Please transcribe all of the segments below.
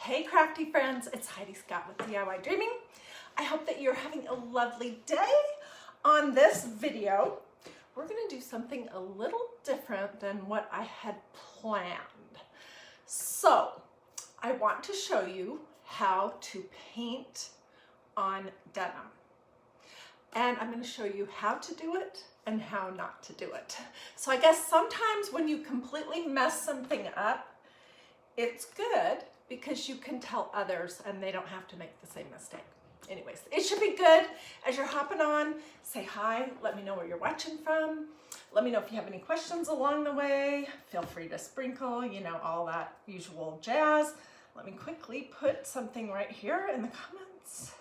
Hey crafty friends, it's Hiedi Scott with DiyDreaming. I hope that you're having a lovely day. On this video, we're going to do something a little different than what I had planned. So, I want to show you how to paint on denim. And I'm going to show you how to do it and how not to do it. So I guess sometimes when you completely mess something up, it's good because you can tell others and they don't have to make the same mistake. Anyways, it should be good. As you're hopping on, say hi, let me know where you're watching from. Let me know if you have any questions along the way. Feel free to sprinkle, you know, all that usual jazz. Let me quickly put something right here in the comments.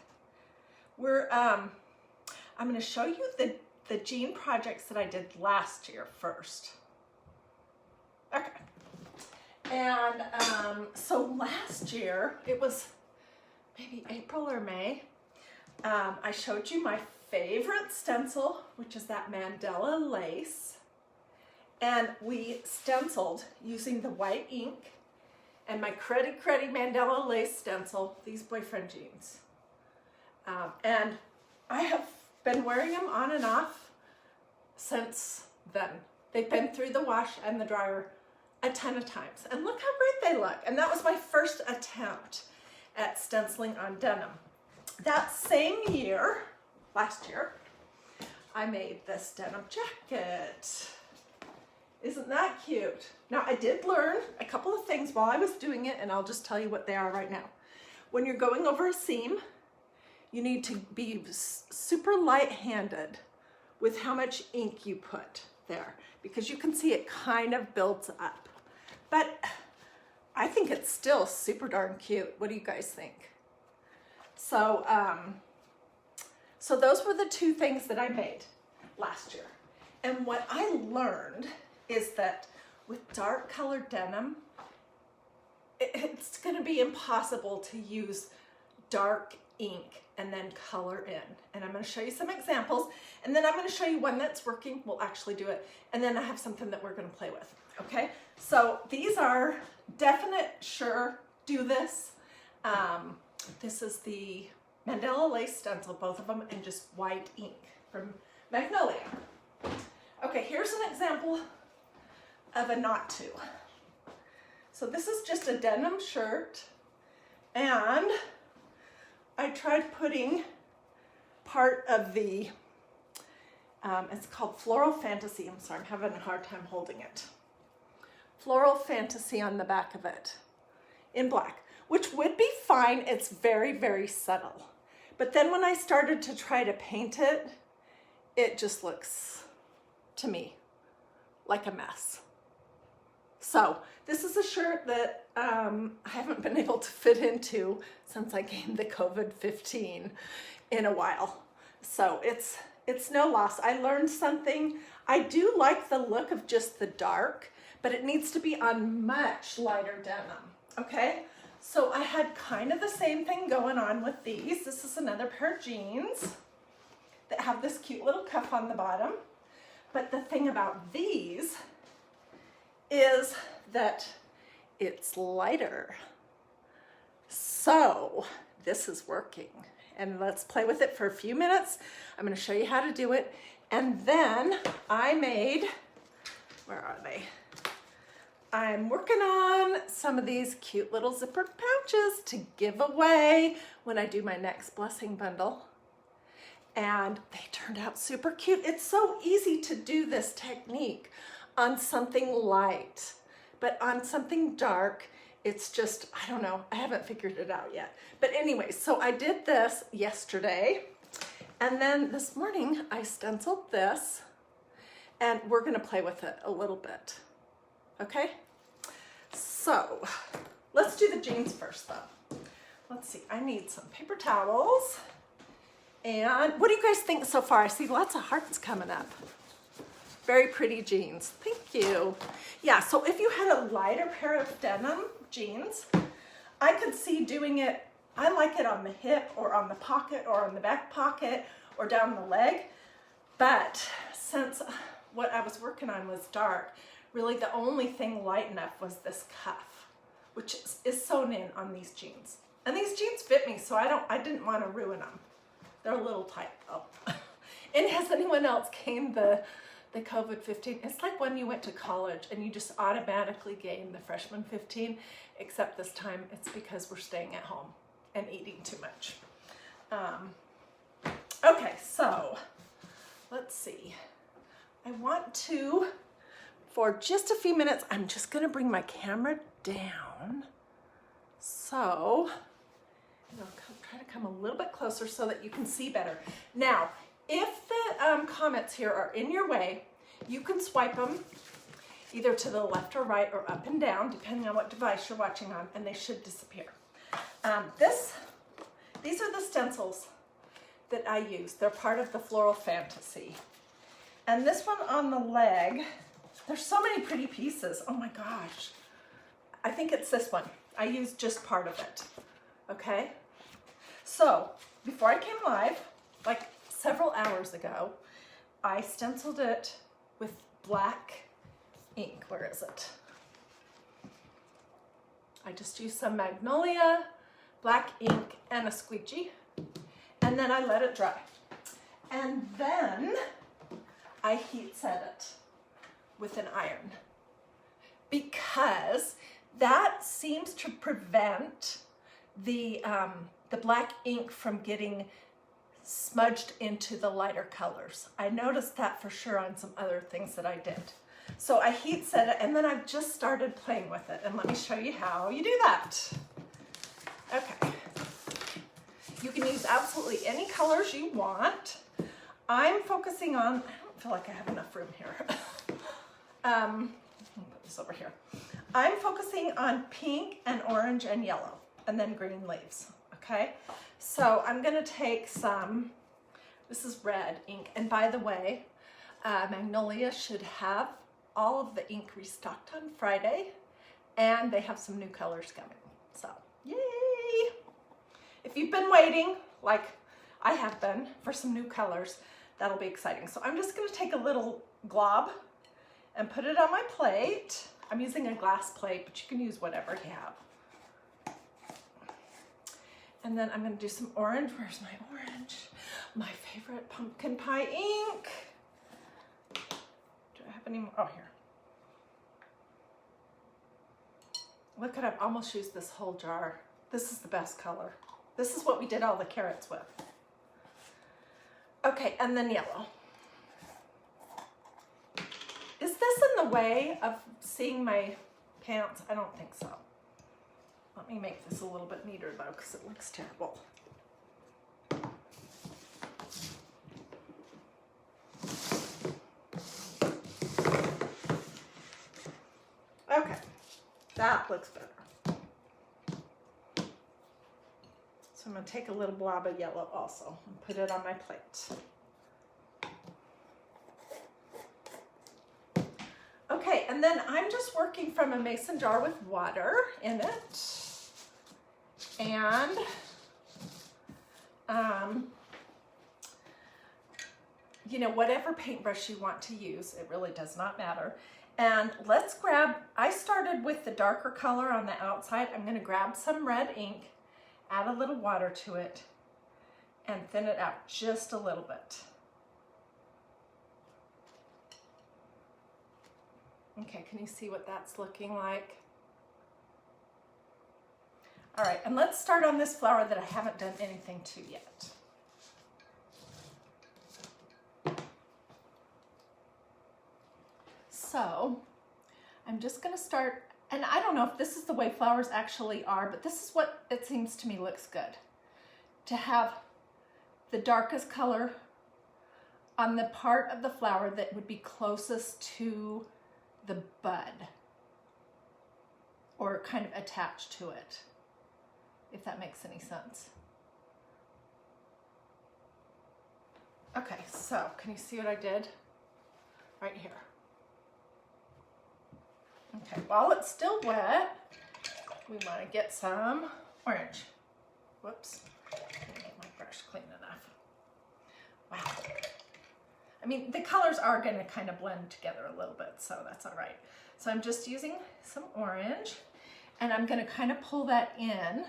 I'm gonna show you the jean projects that I did last year first. Okay. And so last year, it was maybe April or May, I showed you my favorite stencil, which is that Mandala lace. And we stenciled using the white ink and my cruddy Mandala lace stencil, these boyfriend jeans. And I have been wearing them on and off since then. They've been through the wash and the dryer a ton of times. And look how great they look. And that was my first attempt at stenciling on denim. That same year, last year, I made this denim jacket. Isn't that cute? Now I did learn a couple of things while I was doing it, and I'll just tell you what they are right now. When you're going over a seam, you need to be super light-handed with how much ink you put there, because you can see it kind of builds up. But I think it's still super darn cute. What do you guys think? So, so those were the two things that I made last year. And what I learned is that with dark colored denim, it's gonna be impossible to use dark ink and then color in. And I'm gonna show you some examples, and then I'm gonna show you one that's working. We'll actually do it. And then I have something that we're gonna play with, okay? So these are definite, sure, do this. This is the Mandala lace stencil, both of them in just white ink from Magnolia. Okay, here's an example of a not to. So this is just a denim shirt, and I tried putting part of the, it's called Floral Fantasy. I'm sorry, I'm having a hard time holding it. Floral Fantasy on the back of it in black, which would be fine. It's very, very subtle. But then when I started to try to paint it, it just looks, to me, like a mess. So this is a shirt that I haven't been able to fit into since I gained the COVID-15 in a while. So it's no loss. I learned something. I do like the look of just the dark, but it needs to be on much lighter denim, okay? So I had kind of the same thing going on with these. This is another pair of jeans that have this cute little cuff on the bottom. But the thing about these is that it's lighter. So this is working. And let's play with it for a few minutes. I'm gonna show you how to do it. And then I made, where are they? I'm working on some of these cute little zippered pouches to give away when I do my next blessing bundle. And they turned out super cute. It's so easy to do this technique on something light, but on something dark, it's just, I don't know, I haven't figured it out yet. But anyway, so I did this yesterday, and then this morning I stenciled this, and we're gonna play with it a little bit, okay? So, let's do the jeans first though. Let's see, I need some paper towels. And what do you guys think so far? I see lots of hearts coming up. Very pretty jeans. Thank you. Yeah, so if you had a lighter pair of denim jeans, I could see doing it, I like it on the hip or on the pocket or on the back pocket or down the leg. But since what I was working on was dark, really the only thing light enough was this cuff, which is sewn in on these jeans. And these jeans fit me, so I didn't want to ruin them. They're a little tight though. And has anyone else gained the COVID-15? It's like when you went to college and you just automatically gain the freshman 15, except this time it's because we're staying at home and eating too much. Okay, so let's see. I want to, for just a few minutes, I'm just gonna bring my camera down. So, I'll try to come a little bit closer so that you can see better. Now, if the comments here are in your way, you can swipe them either to the left or right or up and down, depending on what device you're watching on, and they should disappear. These are the stencils that I use. They're part of the Floral Fantasy. And this one on the leg, there's so many pretty pieces. Oh my gosh. I think it's this one. I used just part of it, okay? So, before I came live, like several hours ago, I stenciled it with black ink. Where is it? I just used some Magnolia, black ink, and a squeegee, and then I let it dry. And then I heat set it with an iron because that seems to prevent the black ink from getting smudged into the lighter colors. I noticed that for sure on some other things that I did. So I heat set it, and then I've just started playing with it, and let me show you how you do that. Okay. You can use absolutely any colors you want. I'm focusing on, I don't feel like I have enough room here. I'll put this over here. I'm focusing on pink and orange and yellow, and then green leaves, okay? So I'm gonna take some, this is red ink, and by the way, Magnolia should have all of the ink restocked on Friday, and they have some new colors coming, so yay! If you've been waiting, like I have been, for some new colors, that'll be exciting. So I'm just gonna take a little glob and put it on my plate. I'm using a glass plate, but you can use whatever you have. And then I'm gonna do some orange. Where's my orange? My favorite pumpkin pie ink. Do I have any more? Oh, here. Look at, I've almost used this whole jar. This is the best color. This is what we did all the carrots with. Okay, and then yellow. Is this in the way of seeing my pants? I don't think so. Let me make this a little bit neater though, because it looks terrible. Okay, that looks better. So I'm going to take a little blob of yellow also and put it on my plate. Okay, and then I'm just working from a mason jar with water in it. And you know, whatever paintbrush you want to use, it really does not matter. And let's grab, I started with the darker color on the outside. I'm going to grab some red ink, add a little water to it, and thin it out just a little bit. Okay, can you see what that's looking like? All right, and let's start on this flower that I haven't done anything to yet. So, I'm just gonna start, and I don't know if this is the way flowers actually are, but this is what it seems to me looks good. To have the darkest color on the part of the flower that would be closest to the bud, or kind of attached to it, if that makes any sense. Okay, so can you see what I did? Right here. Okay, while it's still wet, we want to get some orange. Whoops, didn't get my brush clean enough. Wow. I mean, the colors are going to kind of blend together a little bit, so that's all right. So I'm just using some orange, And I'm going to kind of pull that in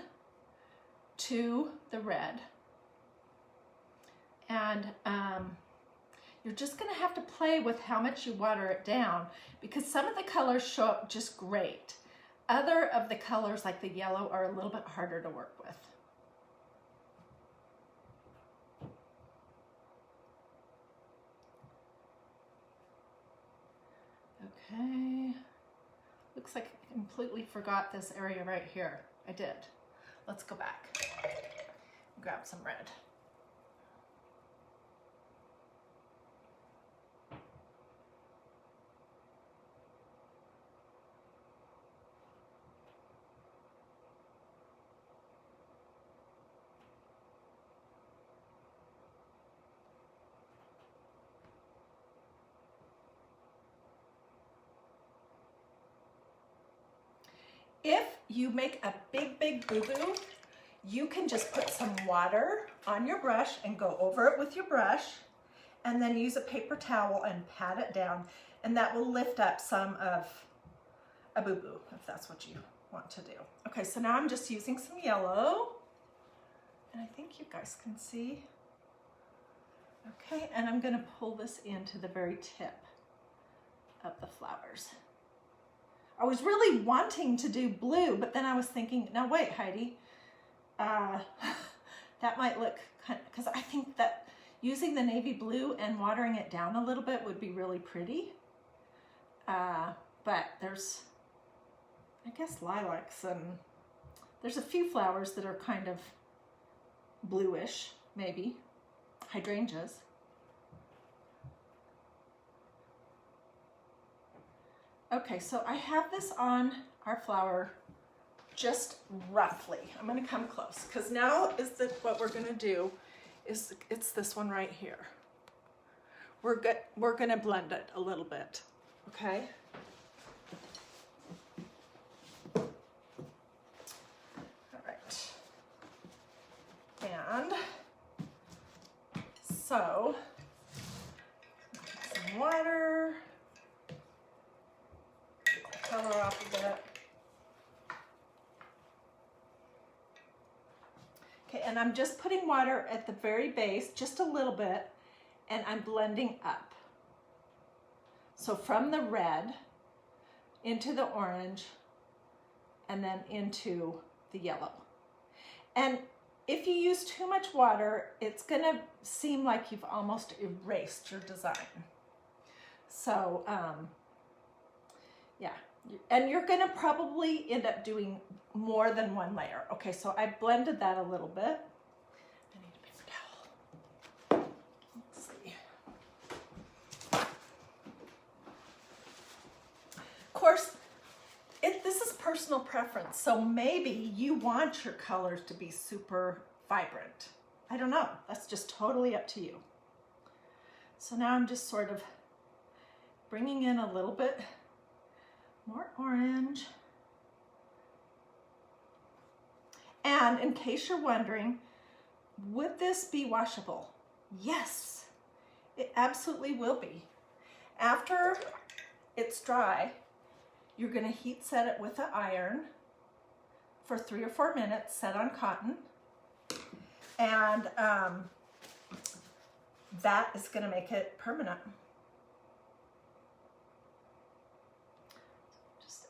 to the red. And you're just going to have to play with how much you water it down, because some of the colors show up just great. Other of the colors, like the yellow, are a little bit harder to work with. Okay. Looks like I completely forgot this area right here. I did. Let's go back. Grab some red. If you make a big boo-boo, you can just put some water on your brush and go over it with your brush, and then use a paper towel and pat it down, and that will lift up some of a boo-boo, if that's what you want to do. Okay, so now I'm just using some yellow, and I think you guys can see. Okay, and I'm gonna pull this into the very tip of the flowers. I was really wanting to do blue, but then I was thinking, no, wait, Heidi, that might look kind of, because I think that using the navy blue and watering it down a little bit would be really pretty. But there's, I guess, lilacs, and there's a few flowers that are kind of bluish, maybe, hydrangeas. Okay, so I have this on our flower just roughly. I'm gonna come close, because now is what we're gonna do is, it's this one right here. We're gonna blend it a little bit, okay? All right. And so, some water. Color off a bit. Okay, and I'm just putting water at the very base, just a little bit, and I'm blending up. So from the red into the orange, and then into the yellow. And if you use too much water, it's gonna seem like you've almost erased your design. So, yeah. And you're gonna probably end up doing more than one layer. Okay, so I blended that a little bit. I need a paper towel. Let's see. Of course, this is personal preference, so maybe you want your colors to be super vibrant. I don't know, that's just totally up to you. So now I'm just sort of bringing in a little bit more orange. And in case you're wondering, would this be washable? Yes, it absolutely will be. After it's dry, you're gonna heat set it with an iron for 3 or 4 minutes, set on cotton. And that is gonna make it permanent.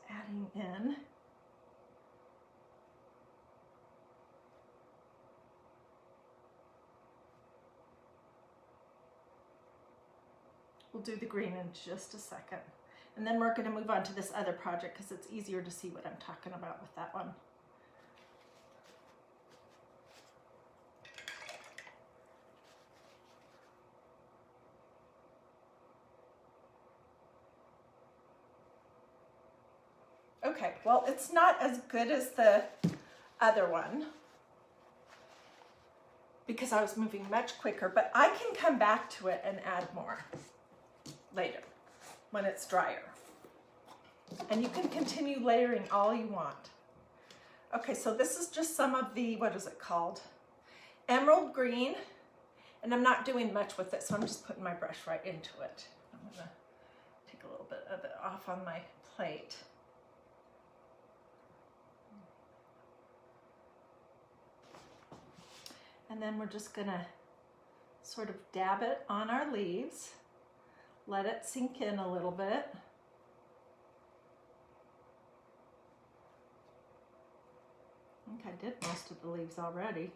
Adding in we'll do the green in just a second, and then we're going to move on to this other project because it's easier to see what I'm talking about with that one. Okay, well, it's not as good as the other one because I was moving much quicker, but I can come back to it and add more later when it's drier. And you can continue layering all you want. Okay, so this is just some of the, what is it called? Emerald green, and I'm not doing much with it, so I'm just putting my brush right into it. I'm gonna take a little bit of it off on my plate. And then we're just gonna sort of dab it on our leaves, let it sink in a little bit. I think I did most of the leaves already.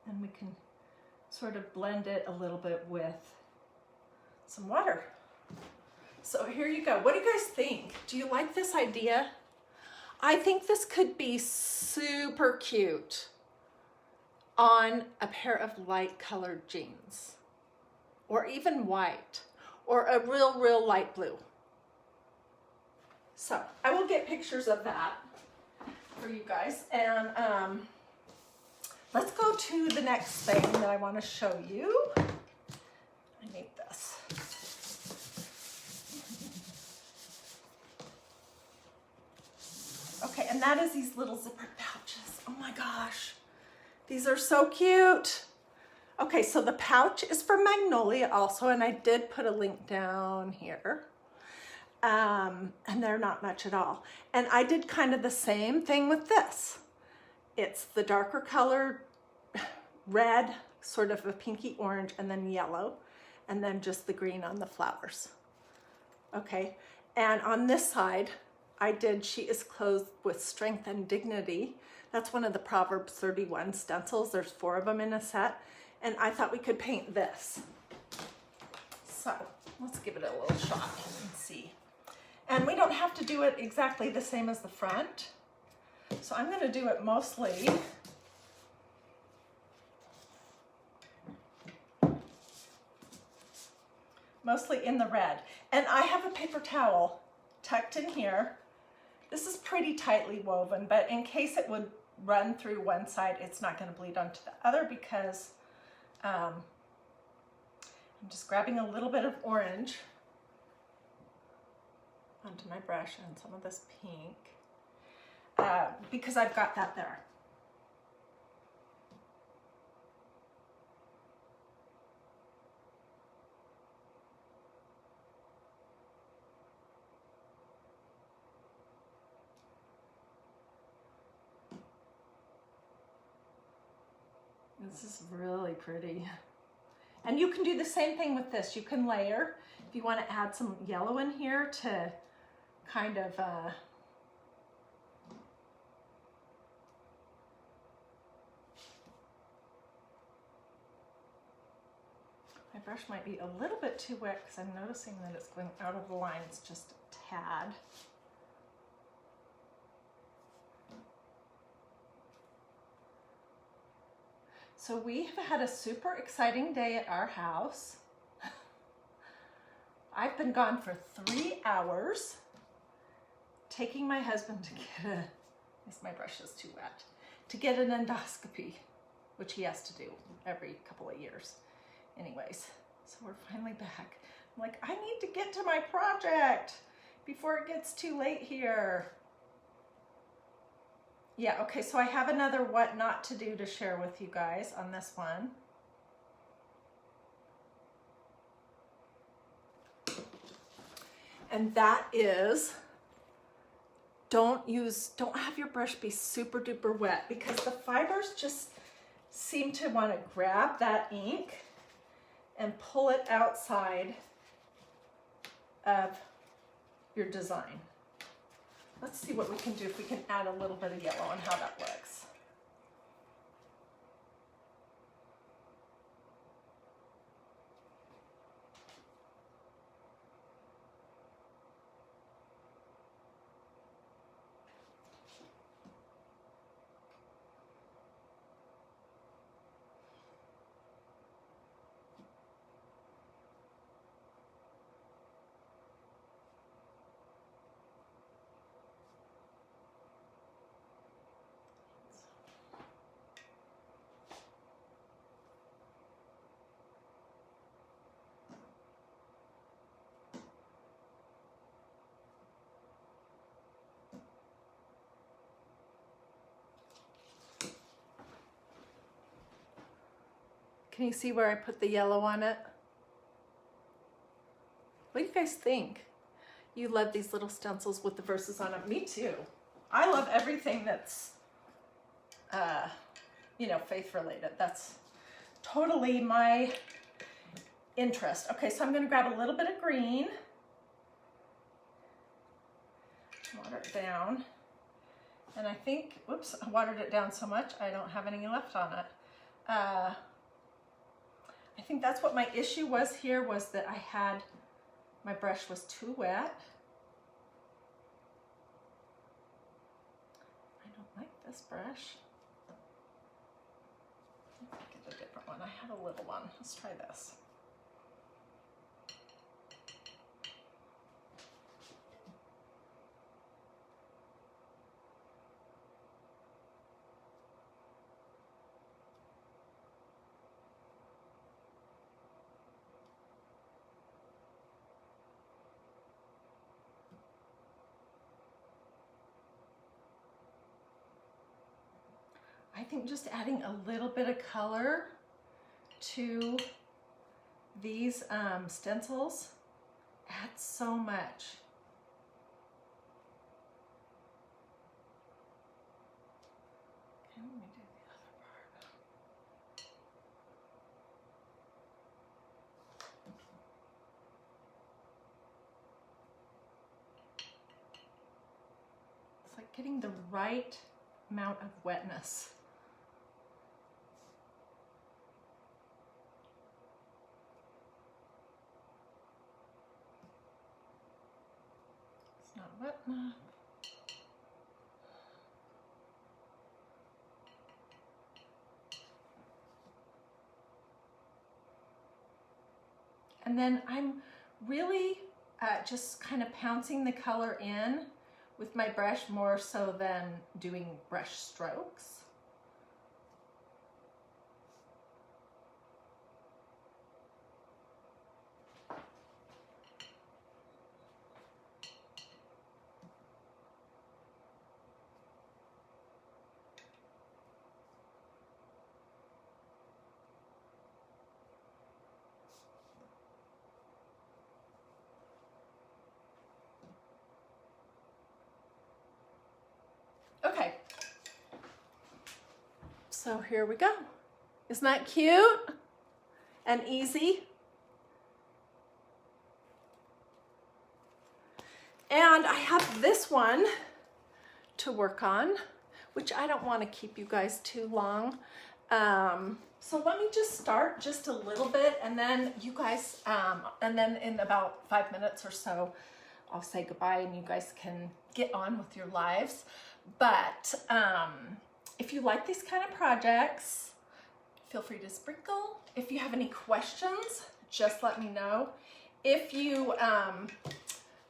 And we can sort of blend it a little bit with some water. So here you go. What do you guys think? Do you like this idea? I think this could be super cute on a pair of light colored jeans, or even white, or a real light blue. So I will get pictures of that for you guys. And let's go to the next thing that I want to show you. I need this. Okay, and that is these little zippered pouches. Oh my gosh. These are so cute. Okay, so the pouch is from Magnolia also, and I did put a link down here. And they're not much at all. And I did kind of the same thing with this. It's the darker color, red, sort of a pinky orange, and then yellow, and then just the green on the flowers. Okay, and on this side, I did She is Clothed with Strength and Dignity. That's one of the Proverbs 31 stencils. There's 4 of them in a set. And I thought we could paint this. So let's give it a little shot and see. And we don't have to do it exactly the same as the front. So I'm gonna do it mostly in the red. And I have a paper towel tucked in here. This is pretty tightly woven, but in case it would run through one side, it's not going to bleed onto the other because I'm just grabbing a little bit of orange onto my brush and some of this pink because I've got that there. This is really pretty. And you can do the same thing with this. You can layer. If you want to add some yellow in here to kind of my brush might be a little bit too wet because I'm noticing that it's going out of the lines just a tad. So we have had a super exciting day at our house. I've been gone for 3 hours, taking my husband to get a, my brush is too wet, to get an endoscopy, which he has to do every couple of years. Anyways, so we're finally back. I'm like, I need to get to my project before it gets too late here. Yeah, okay, so I have another what not to do to share with you guys on this one. And that is, don't have your brush be super duper wet because the fibers just seem to want to grab that ink and pull it outside of your design. Let's see what we can do if we can add a little bit of yellow and how that looks. Can you see where I put the yellow on it? What do you guys think? You love these little stencils with the verses on them. Me too. I love everything that's, you know, faith related. That's totally my interest. Okay, so I'm going to grab a little bit of green. Water it down. And I think, whoops, I watered it down so much I don't have any left on it. I think that's what my issue was here, was that I had, my brush was too wet. I don't like this brush. I'll get a different one. I have a little one. Let's try this. I think just adding a little bit of color to these stencils adds so much. Okay, let me do the other part. It's like getting the right amount of wetness. Not wet enough. And then I'm really just kind of pouncing the color in with my brush more so than doing brush strokes. Okay, so here we go. Isn't that cute and easy? And I have this one to work on, which I don't want to keep you guys too long. So let me just start just a little bit, and then you guys, and then in about 5 minutes or so, I'll say goodbye and you guys can get on with your lives. But if you like these kind of projects, feel free to sprinkle. If you have any questions, just let me know. If you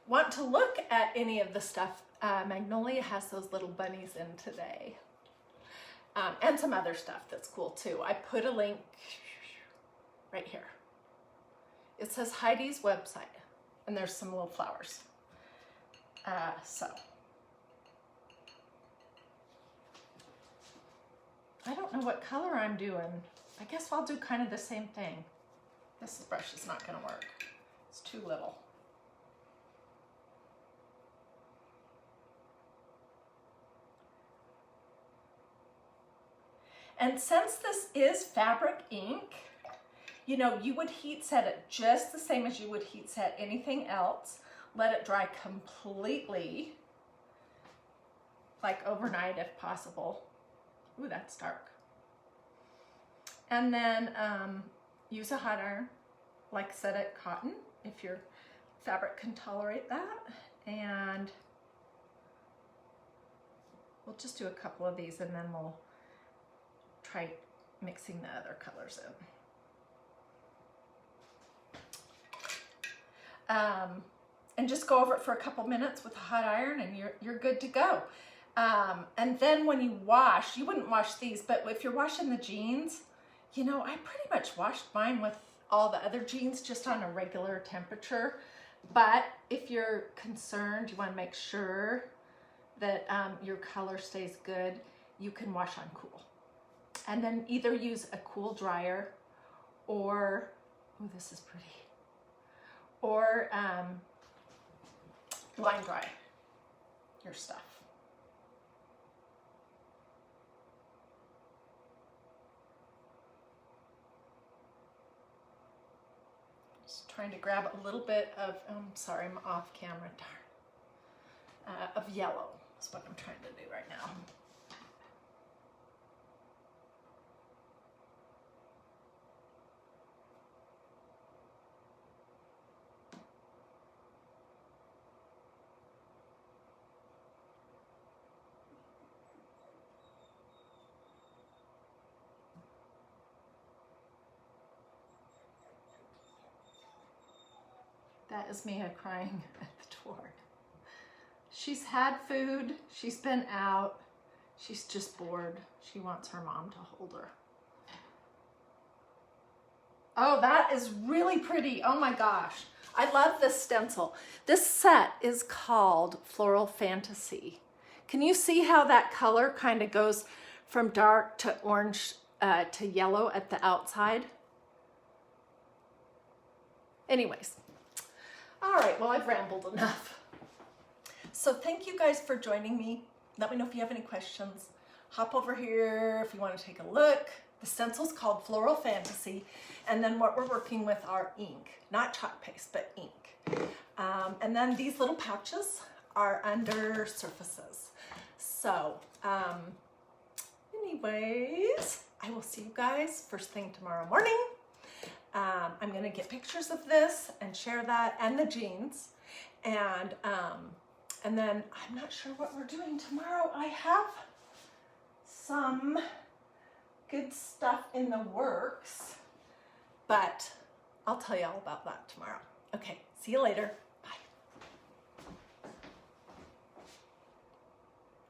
want to look at any of the stuff, Magnolia has those little bunnies in today. And some other stuff that's cool too. I put a link right here. It says Heidi's website, and there's some little flowers. So I don't know what color I'm doing. I guess I'll do kind of the same thing. This brush is not going to work. It's too little. And since this is fabric ink, you know, you would heat set it just the same as you would heat set anything else. Let it dry completely, like overnight if possible. Ooh, that's dark. And then use a hot iron, like set it cotton, if your fabric can tolerate that. And we'll just do a couple of these and then we'll try mixing the other colors in. And just go over it for a couple minutes with a hot iron and you're good to go. And then when you wash, you wouldn't wash these, but if you're washing the jeans, you know, I pretty much washed mine with all the other jeans just on a regular temperature. But if you're concerned, you want to make sure that your color stays good, you can wash on cool. And then either use a cool dryer or, oh, this is pretty, or line dry your stuff. Just trying to grab a little bit of, sorry, I'm off camera, darn, of yellow is what I'm trying to do right now. That is Mia crying at the door. She's had food, she's been out, she's just bored. She wants her mom to hold her. Oh, that is really pretty. Oh my gosh. I love this stencil. This set is called Floral Fantasy. Can you see how that color kind of goes from dark to orange to yellow at the outside? Anyways. All right, well, I've rambled enough. So thank you guys for joining me. Let me know if you have any questions. Hop over here if you want to take a look. The stencil's called Floral Fantasy. And then what we're working with are ink, not chalk paste, but ink. And then these little pouches are under surfaces. So anyways, I will see you guys first thing tomorrow morning. I'm gonna get pictures of this and share that and the jeans. And then I'm not sure what we're doing tomorrow. I have some good stuff in the works, but I'll tell you all about that tomorrow. Okay, see you later.